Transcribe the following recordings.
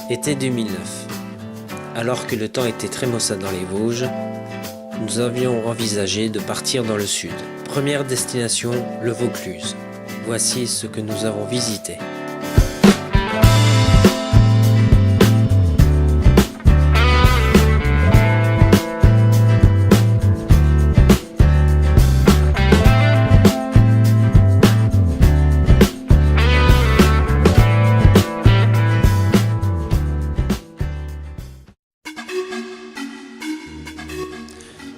Été 2009. Alors que le temps était très maussade dans les Vosges, nous avions envisagé de partir dans le sud. Première destination, le Vaucluse. Voici ce que nous avons visité.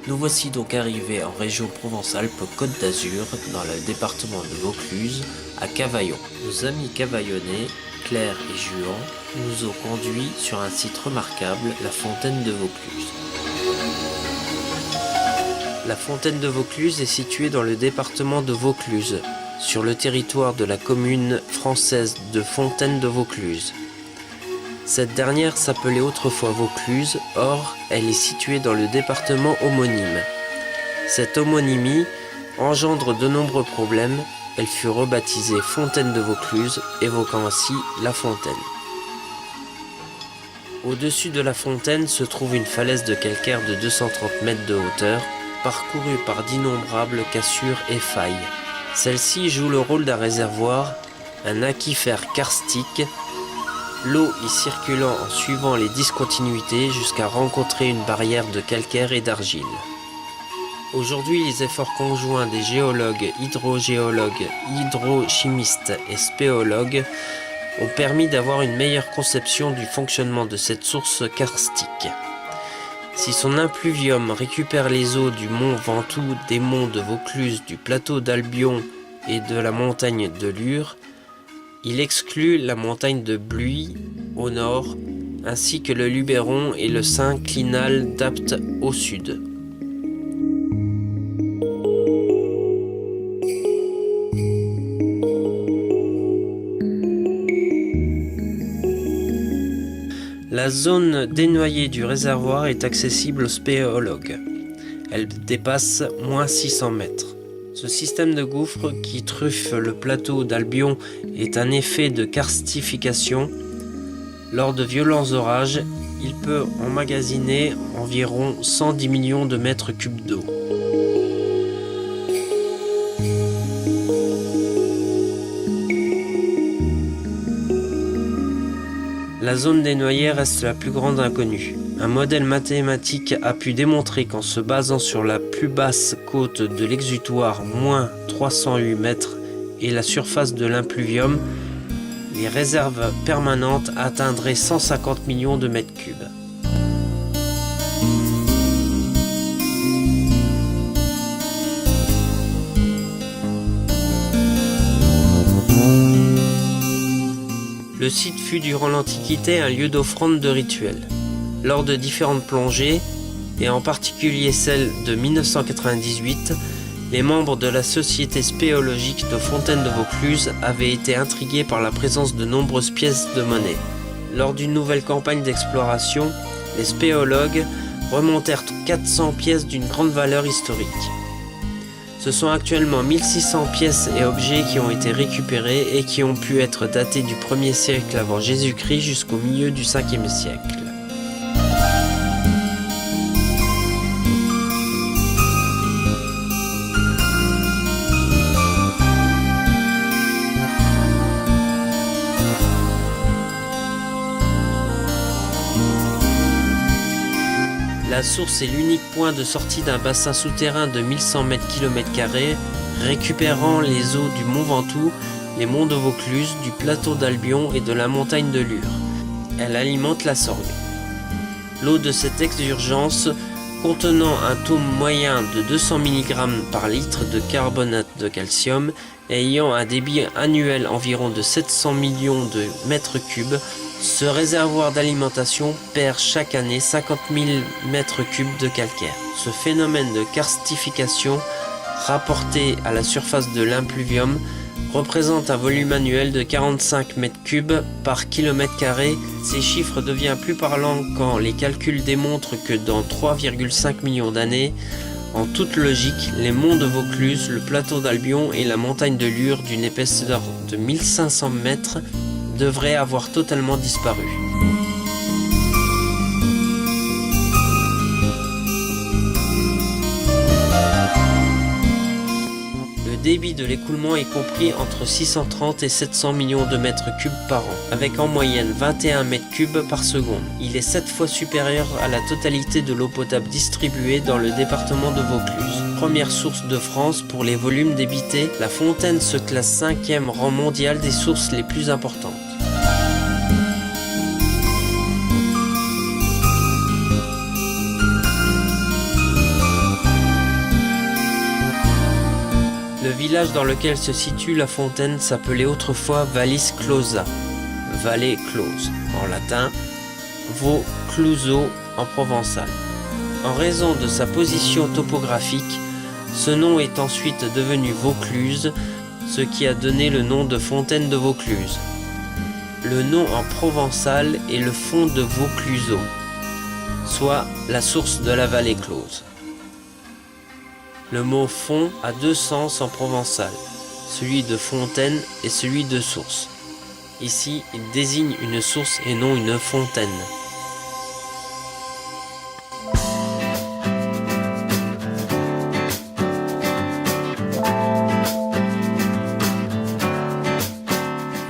Nous voici donc arrivés en région Provence-Alpes-Côte d'Azur, dans le département de Vaucluse, à Cavaillon. Nos amis cavaillonnais, Claire et Juan, nous ont conduits sur un site remarquable, la fontaine de Vaucluse. La fontaine de Vaucluse est située dans le département de Vaucluse, sur le territoire de la commune française de Fontaine de Vaucluse. Cette dernière s'appelait autrefois Vaucluse, or elle est située dans le département homonyme. Cette homonymie engendre de nombreux problèmes, elle fut rebaptisée Fontaine de Vaucluse, évoquant ainsi la fontaine. Au-dessus de la fontaine se trouve une falaise de calcaire de 230 mètres de hauteur, parcourue par d'innombrables cassures et failles. Celle-ci joue le rôle d'un réservoir, un aquifère karstique, l'eau y circulant en suivant les discontinuités jusqu'à rencontrer une barrière de calcaire et d'argile. Aujourd'hui, les efforts conjoints des géologues, hydrogéologues, hydrochimistes et spéologues ont permis d'avoir une meilleure conception du fonctionnement de cette source karstique. Si son impluvium récupère les eaux du mont Ventoux, des monts de Vaucluse, du plateau d'Albion et de la montagne de Lure, il exclut la montagne de Bluy au nord, ainsi que le Luberon et le synclinal d'Apt au sud. La zone dénoyée du réservoir est accessible aux spéologues. Elle dépasse moins 600 mètres. Ce système de gouffres qui truffe le plateau d'Albion est un effet de karstification. Lors de violents orages, il peut emmagasiner environ 110 millions de mètres cubes d'eau. La zone dénoyée reste la plus grande inconnue. Un modèle mathématique a pu démontrer qu'en se basant sur la plus basse côte de l'exutoire, moins 308 mètres, et la surface de l'impluvium, les réserves permanentes atteindraient 150 millions de mètres cubes. Le site fut durant l'Antiquité un lieu d'offrande de rituels. Lors de différentes plongées, et en particulier celle de 1998, les membres de la Société spéologique de Fontaine de Vaucluse avaient été intrigués par la présence de nombreuses pièces de monnaie. Lors d'une nouvelle campagne d'exploration, les spéologues remontèrent 400 pièces d'une grande valeur historique. Ce sont actuellement 1600 pièces et objets qui ont été récupérés et qui ont pu être datés du 1er siècle avant Jésus-Christ jusqu'au milieu du 5e siècle. La source est l'unique point de sortie d'un bassin souterrain de 1100 km², récupérant les eaux du mont Ventoux, les monts de Vaucluse, du plateau d'Albion et de la montagne de Lure. Elle alimente la Sorgue. L'eau de cette exurgence, contenant un taux moyen de 200 mg par litre de carbonate de calcium et ayant un débit annuel environ de 700 millions de mètres cubes, ce réservoir d'alimentation perd chaque année 50 000 mètres cubes de calcaire. Ce phénomène de karstification, rapporté à la surface de l'impluvium, représente un volume annuel de 45 mètres cubes par kilomètre carré. Ces chiffres deviennent plus parlants quand les calculs démontrent que dans 3,5 millions d'années, En toute logique, les monts de Vaucluse, le plateau d'Albion et la montagne de Lure d'une épaisseur de 1500 mètres devraient avoir totalement disparu. Le débit de l'écoulement est compris entre 630 et 700 millions de mètres cubes par an, avec en moyenne 21 mètres cubes par seconde. Il est 7 fois supérieur à la totalité de l'eau potable distribuée dans le département de Vaucluse. Première source de France pour les volumes débités, la Fontaine se classe 5e rang mondial des sources les plus importantes. Le village dans lequel se situe la fontaine s'appelait autrefois Vallis Clausa, vallée close en latin, Vaucluso en provençal. En raison de sa position topographique, ce nom est ensuite devenu Vaucluse, ce qui a donné le nom de fontaine de Vaucluse. Le nom en provençal est le fond de Vaucluso, soit la source de la vallée close. Le mot fond a deux sens en provençal, celui de fontaine et celui de source. Ici, il désigne une source et non une fontaine.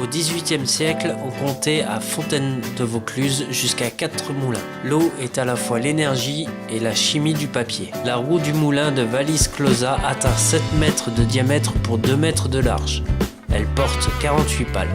Au XVIIIe siècle, on comptait à Fontaine-de-Vaucluse jusqu'à 4 moulins. L'eau est à la fois l'énergie et la chimie du papier. La roue du moulin de Vallis Clausa atteint 7 mètres de diamètre pour 2 mètres de large. Elle porte 48 pales.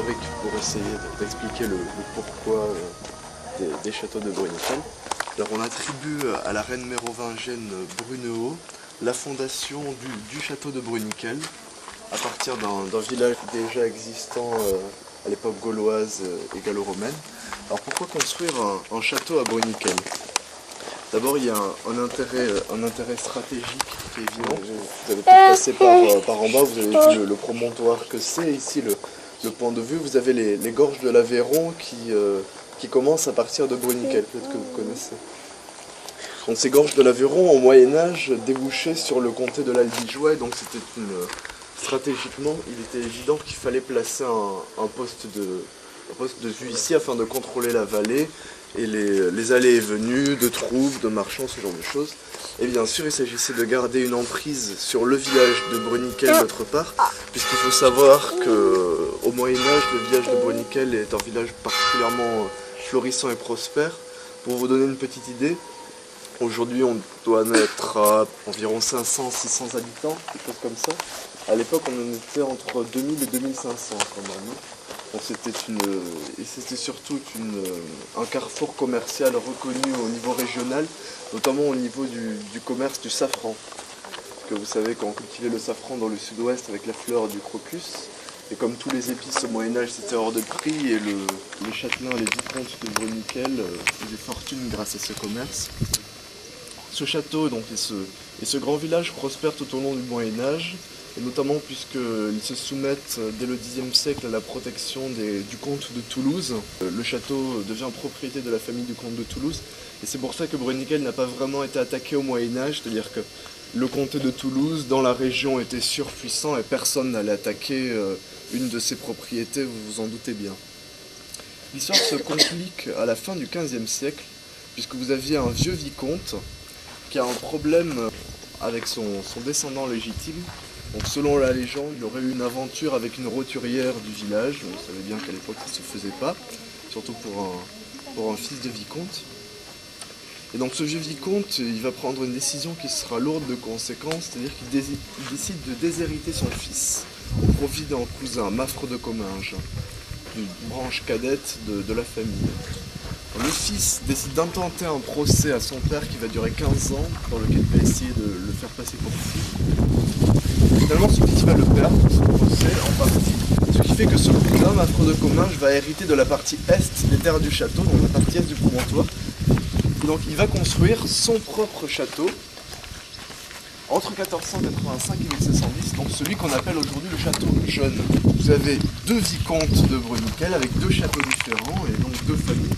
historique pour essayer d'expliquer le pourquoi des châteaux de Bruniquel. Alors on attribue à la reine mérovingienne Brunehaut la fondation du château de Bruniquel à partir d'un village déjà existant à l'époque gauloise et gallo-romaine. Alors pourquoi construire un château à Bruniquel? D'abord, il y a un intérêt stratégique qui est évident. Vous avez peut-être passé par en bas, vous avez vu le promontoire que c'est. Ici, le point de vue, vous avez les gorges de l'Aveyron qui commencent à partir de Bruniquel, peut-être que vous connaissez. Donc ces gorges de l'Aveyron, au Moyen-Âge, débouchaient sur le comté de l'Albigeois, donc c'était stratégiquement, il était évident qu'il fallait placer un poste de vue ici afin de contrôler la vallée et les allées et venues de troupes, de marchands, ce genre de choses. Et bien sûr, il s'agissait de garder une emprise sur le village de Bruniquel d'autre part, puisqu'il faut savoir qu'au Moyen-Âge, le village de Bruniquel est un village particulièrement florissant et prospère. Pour vous donner une petite idée, aujourd'hui on doit être à environ 500-600 habitants, quelque chose comme ça. À l'époque, on en était entre 2000 et 2500 quand même. Donc c'était surtout un carrefour commercial reconnu au niveau régional, notamment au niveau du commerce du safran. Parce que vous savez qu'on cultivait le safran dans le sud-ouest avec la fleur du crocus. Et comme tous les épices au Moyen-Âge, c'était hors de prix, et les châtelains, les vicomtes de Bruniquel faisaient fortune grâce à ce commerce. Ce château donc, et ce grand village prospèrent tout au long du Moyen-Âge, et notamment puisqu'ils se soumettent dès le Xe siècle à la protection du comte de Toulouse. Le château devient propriété de la famille du comte de Toulouse, et c'est pour ça que Bruniquel n'a pas vraiment été attaqué au Moyen-Âge, c'est-à-dire que le comté de Toulouse, dans la région, était surpuissant et personne n'allait attaquer une de ses propriétés, vous vous en doutez bien. L'histoire se complique à la fin du XVe siècle, puisque vous aviez un vieux vicomte qui a un problème avec son descendant légitime. Donc selon la légende, il aurait eu une aventure avec une roturière du village. Vous savez bien qu'à l'époque ça ne se faisait pas, surtout pour un fils de vicomte. Et donc ce vieux vicomte, il va prendre une décision qui sera lourde de conséquences, c'est-à-dire qu'il décide de déshériter son fils au profit d'un cousin, Maffre de Comminges, une branche cadette de la famille. Le fils décide d'intenter un procès à son père qui va durer 15 ans, dans lequel il va essayer de le faire passer pour fou. Finalement, ce fils va le perdre, ce procès, en partie, ce qui fait que ce cousin, Maffre de Comminges, va hériter de la partie est des terres du château, donc la partie est du promontoire. Et donc il va construire son propre château entre 1485 et 1710, donc celui qu'on appelle aujourd'hui le château jeune. Vous avez deux vicomtes de Bruniquel avec deux châteaux différents et donc deux familles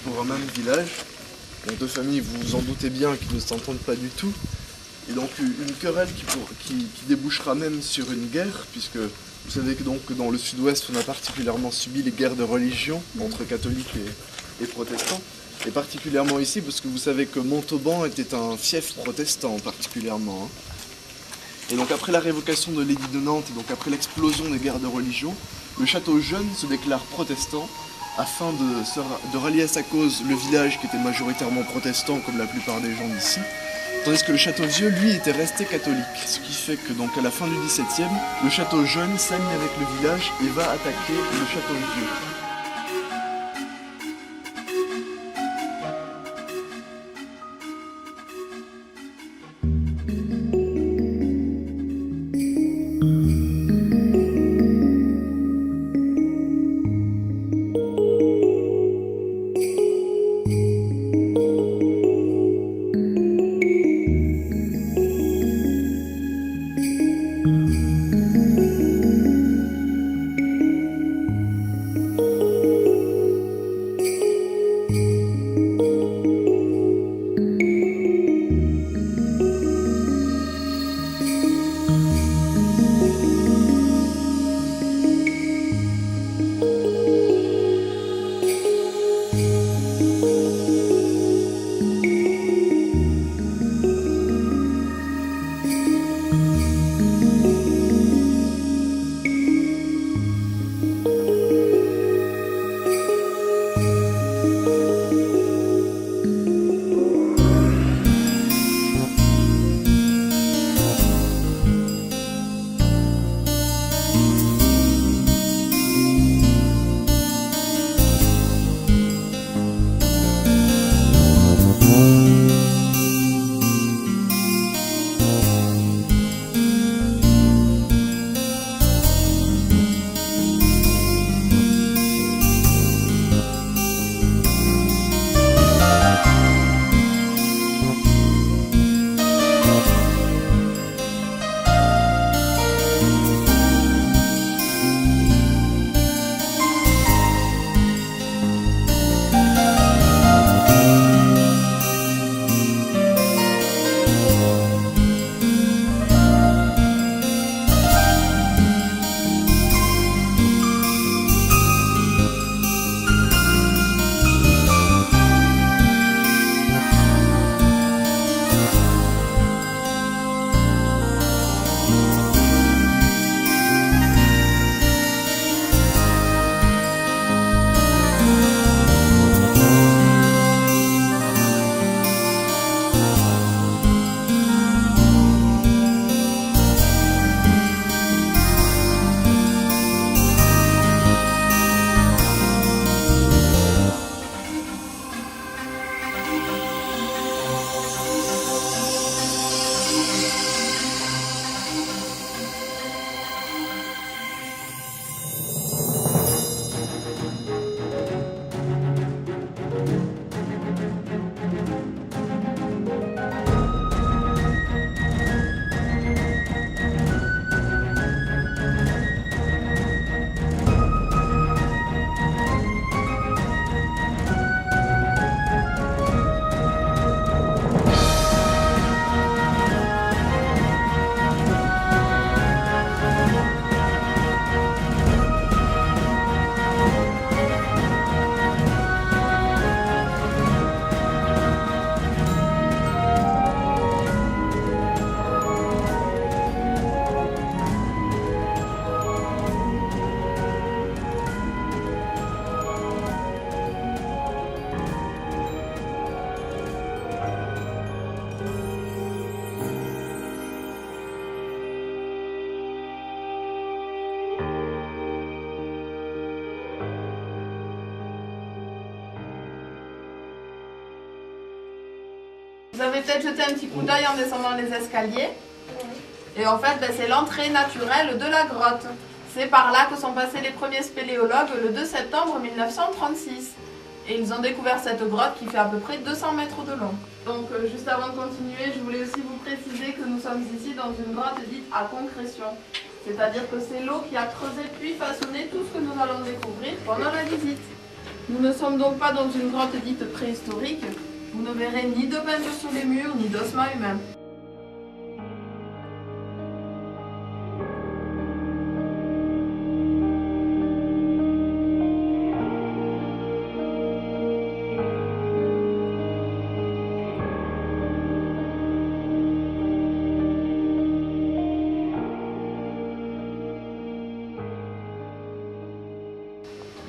pour un même village. Donc deux familles, vous vous en doutez bien, qui ne s'entendent pas du tout. Et donc une querelle qui débouchera même sur une guerre, puisque vous savez que donc dans le sud-ouest on a particulièrement subi les guerres de religion entre catholiques et protestants. Et particulièrement ici, parce que vous savez que Montauban était un fief protestant particulièrement. Et donc après la révocation de l'édit de Nantes, et donc après l'explosion des guerres de religion, le château jeune se déclare protestant afin de rallier à sa cause le village qui était majoritairement protestant comme la plupart des gens d'ici. Tandis que le château vieux, lui, était resté catholique. Ce qui fait que donc à la fin du XVIIe, le château jeune s'allie avec le village et va attaquer le château vieux. Vous avez peut-être jeté un petit coup d'œil en descendant les escaliers. Et en fait, c'est l'entrée naturelle de la grotte. C'est par là que sont passés les premiers spéléologues le 2 septembre 1936. Et ils ont découvert cette grotte qui fait à peu près 200 mètres de long. Donc juste avant de continuer, je voulais aussi vous préciser que nous sommes ici dans une grotte dite à concrétion. C'est-à-dire que c'est l'eau qui a creusé puis façonné tout ce que nous allons découvrir pendant la visite. Nous ne sommes donc pas dans une grotte dite préhistorique. Vous ne verrez ni de peinture sur les murs, ni d'ossements humains.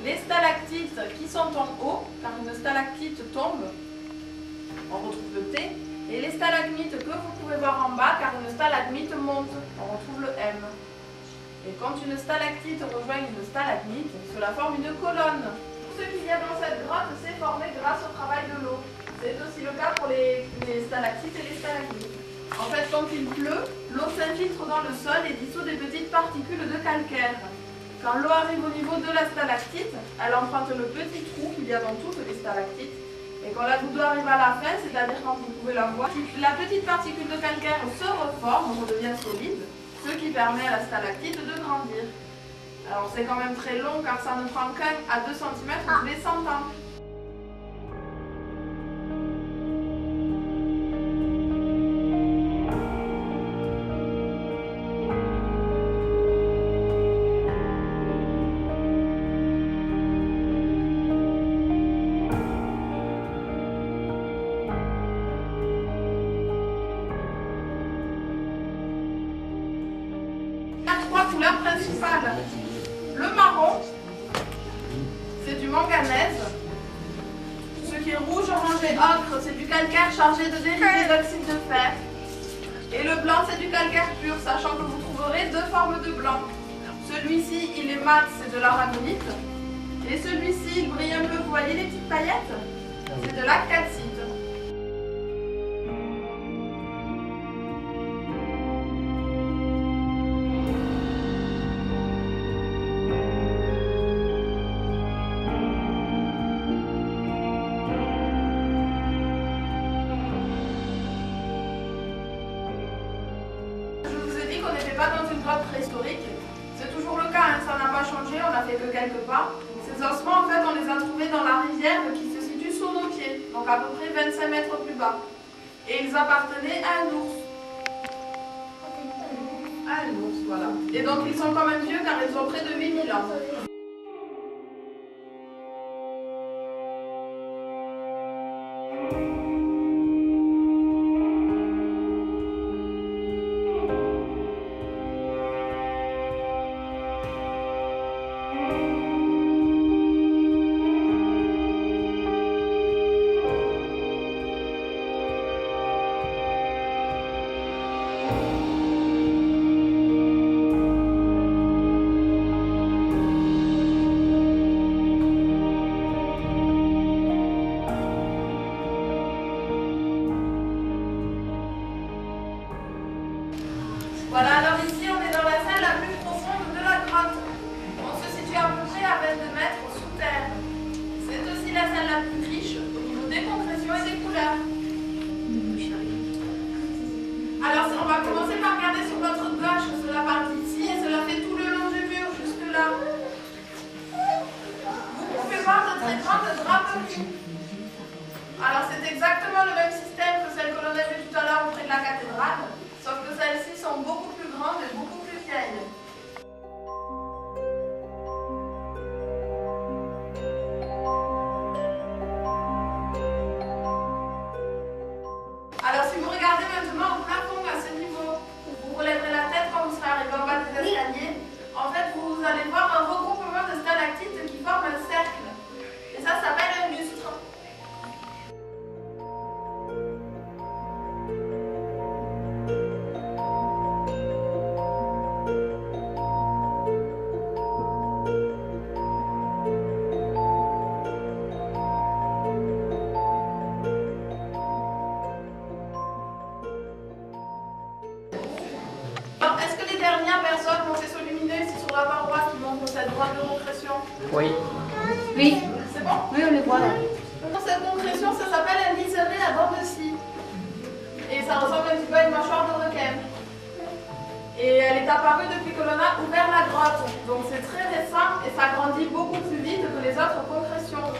Les stalactites qui sont en haut, car une stalactite tombe, on retrouve le T, et les stalagmites que vous pouvez voir en bas, car une stalagmite monte, on retrouve le M. Et quand une stalactite rejoint une stalagmite, cela forme une colonne. Tout ce qu'il y a dans cette grotte s'est formé grâce au travail de l'eau. C'est aussi le cas pour les stalactites et les stalagmites. En fait, quand il pleut, l'eau s'infiltre dans le sol et dissout des petites particules de calcaire. Quand l'eau arrive au niveau de la stalactite, elle emprunte le petit trou qu'il y a dans toutes les stalactites. Et quand la goutte d'eau arrive à la fin, c'est-à-dire quand vous pouvez la voir, la petite particule de calcaire se reforme, redevient solide, ce qui permet à la stalactite de grandir. Alors c'est quand même très long car ça ne prend qu'1 à 2 cm tous les 100 ans. Couleur principale. Le marron, c'est du manganèse. Ce qui est rouge, orange et ocre, c'est du calcaire chargé de dérivés d'oxyde de fer. Et le blanc, c'est du calcaire pur, sachant que vous trouverez 2 formes de blanc. Celui-ci, il est mat, c'est de l'aragonite. Et celui-ci, il brille un peu, vous voyez les petites paillettes? C'est de la calcite. On n'était pas dans une grotte préhistorique. C'est toujours le cas, hein, ça n'a pas changé, on n'a fait que quelques pas. Ces ossements, en fait, on les a trouvés dans la rivière qui se situe sous nos pieds, donc à peu près 25 mètres plus bas. Et ils appartenaient à un ours. À un ours, voilà. Et donc ils sont quand même vieux car ils ont près de 8000 ans. Voilà, alors ici on est dans la salle la plus profonde de la grotte. On se situe à peu près à 22 mètres sous terre. C'est aussi la salle la plus riche au niveau des concrétions et des couleurs. Alors on va commencer par regarder sur votre gauche, cela part d'ici et cela fait tout le long du mur, jusque là. Vous pouvez voir de très grandes draperies. Alors c'est exactement le même système que celle que l'on a vue tout à l'heure auprès de la cathédrale. Sauf que celles-ci sont beaucoup plus grandes et beaucoup plus vieilles. Alors si vous regardez maintenant au plafond à ce niveau, vous relèverez la tête quand vous serez arrivé en bas des escaliers. En fait, vous allez voir un regroupement de stalactites qui forment un cercle. Et ça s'appelle un lustre. droite de concrétion? Oui. Oui, C'est bon? oui, on les voit là. Dans cette concrétion, ça s'appelle un liseré à dents de scie. Et ça ressemble un petit peu à une mâchoire de requin. Et elle est apparue depuis que l'on a ouvert la grotte. Donc c'est très récent et ça grandit beaucoup plus vite que les autres concrétions.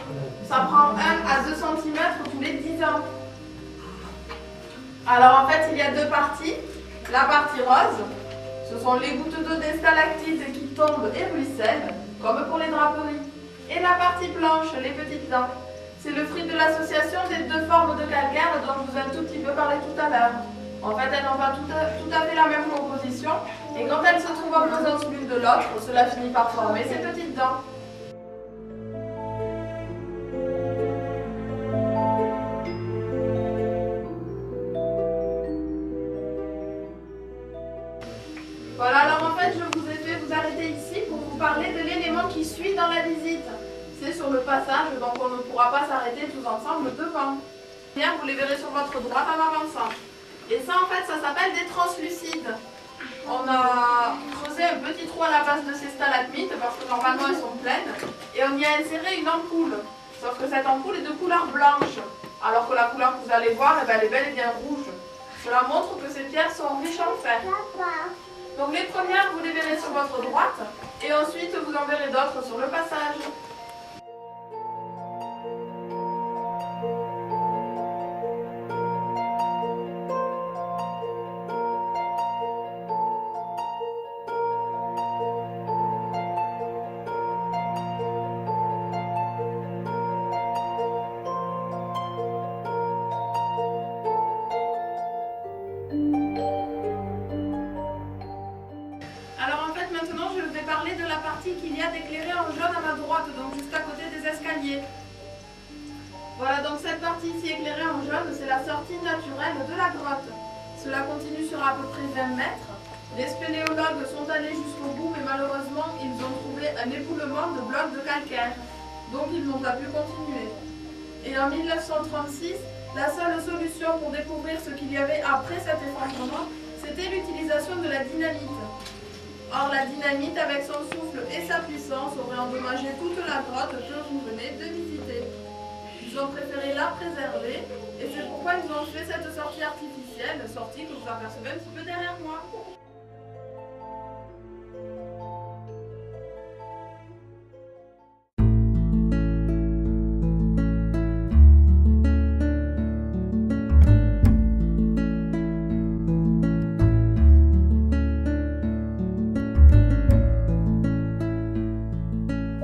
Ça prend 1 à 2 cm tous les 10 ans. Alors en fait, il y a deux parties. La partie rose, ce sont les gouttes d'eau des stalactites qui tombent et ruissellent, comme pour les draperies. Et la partie blanche, les petites dents. C'est le fruit de l'association des deux formes de calcaire dont je vous ai un tout petit peu parlé tout à l'heure. En fait, elles n'ont pas tout à fait la même composition, et quand elles se trouvent en présence l'une de l'autre, cela finit par former ces petites dents. Voilà, alors en fait, je vous ai fait vous arrêter ici pour vous parler de l'élément qui suit dans la visite. C'est sur le passage, donc on ne pourra pas s'arrêter tous ensemble devant. Bien, vous les verrez sur votre droite en avançant. Et ça, en fait, ça s'appelle des translucides. On a creusé un petit trou à la base de ces stalagmites parce que normalement elles sont pleines. Et on y a inséré une ampoule. Sauf que cette ampoule est de couleur blanche. Alors que la couleur que vous allez voir, elle est bel et bien rouge. Cela montre que ces pierres sont riches en fer. Donc les premières, vous les verrez sur votre droite. Et ensuite, vous en verrez d'autres sur le passage. Maintenant, je vais parler de la partie qu'il y a d'éclairée en jaune à ma droite, donc juste à côté des escaliers. Voilà, donc cette partie ici éclairée en jaune, c'est la sortie naturelle de la grotte. Cela continue sur à peu près 20 mètres. Les spéléologues sont allés jusqu'au bout, mais malheureusement, ils ont trouvé un éboulement de blocs de calcaire. Donc ils n'ont pas pu continuer. Et en 1936, la seule solution pour découvrir ce qu'il y avait après cet effondrement, c'était l'utilisation de la dynamite. Or, la dynamite, avec son souffle et sa puissance, aurait endommagé toute la grotte que vous venez de visiter. Ils ont préféré la préserver, et c'est pourquoi ils ont fait cette sortie artificielle, sortie que vous apercevez un petit peu derrière moi.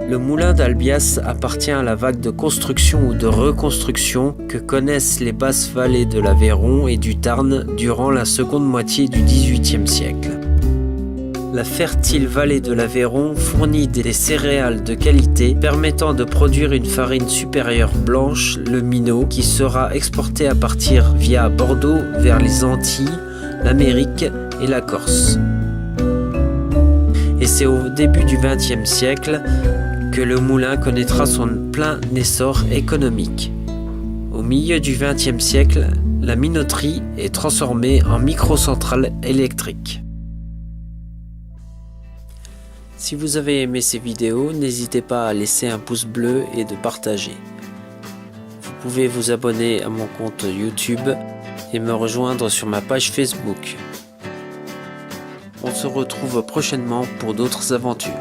Le moulin d'Albias appartient à la vague de construction ou de reconstruction que connaissent les basses vallées de l'Aveyron et du Tarn durant la seconde moitié du XVIIIe siècle. La fertile vallée de l'Aveyron fournit des céréales de qualité permettant de produire une farine supérieure blanche, le minot, qui sera exporté à partir via Bordeaux vers les Antilles, l'Amérique et la Corse. Et c'est au début du XXe siècle que le moulin connaîtra son plein essor économique. Au milieu du XXe siècle, la minoterie est transformée en microcentrale électrique. Si vous avez aimé ces vidéos, n'hésitez pas à laisser un pouce bleu et de partager. Vous pouvez vous abonner à mon compte YouTube et me rejoindre sur ma page Facebook. On se retrouve prochainement pour d'autres aventures.